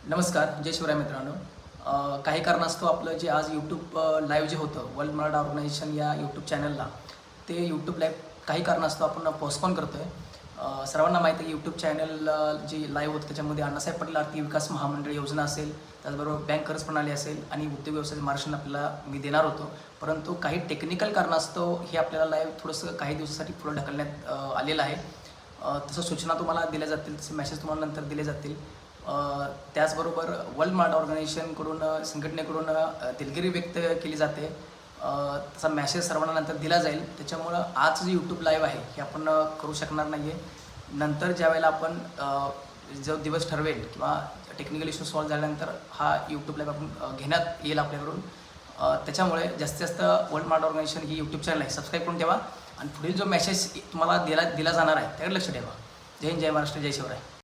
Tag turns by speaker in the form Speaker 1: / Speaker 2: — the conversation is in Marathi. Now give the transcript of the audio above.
Speaker 1: नमस्कार, जय शिवराय मित्रांनो. काही कारणास्तव आपलं जे आज यूट्यूब लाईव्ह जे होतं वर्ल्ड मराठा ऑर्गनायझेशन या यूट्यूब चॅनलला, ते यूट्यूब लाईव्ह काही कारणास्तव आपण पोस्टपोन करतो आहे. सर्वांना माहिती आहे की यूट्यूब चॅनल जी लाईव्ह होतं त्याच्यामध्ये अण्णासाहेब पाटील आर्थिक विकास महामंडळ योजना असेल, त्याचबरोबर बँक कर्ज प्रणाली असेल आणि उद्योग व्यवसाय मार्गदर्शन आपल्याला मी देणार होतो. परंतु काही टेक्निकल कारणास्तव हे आपल्याला लाईव्ह थोडंसं काही दिवसासाठी पुढे ढकलण्यात आलेलं आहे. तसं सूचना तुम्हाला दिल्या जातील, तसे मेसेज तुम्हाला नंतर दिले जातील. त्याचबरोबर वर्ल्ड मराठा ऑर्गनायझेशनकडून संघटनेकडून दिलगिरी व्यक्त केली जाते. त्याचा मॅसेज सर्वांना नंतर दिला जाईल. त्याच्यामुळं आज जे यूट्यूब लाईव्ह आहे हे आपण करू शकणार नाही आहे. नंतर ज्यावेळेला आपण जो दिवस ठरवेल किंवा टेक्निकल इश्यू सॉल्व्ह झाल्यानंतर हा यूट्यूब लाईव्ह आपण घेण्यात येईल आपल्याकडून. त्याच्यामुळे जास्तीत जास्त वर्ल्ड मराठा ऑर्गनायझेशन ही यूट्यूब चॅनल आहे सबस्क्राईब करून ठेवा आणि पुढील जो मेसेज तुम्हाला दिला जाणार आहे त्याकडे लक्ष ठेवा. जय हिंद, जय महाराष्ट्र, जय शिवराय.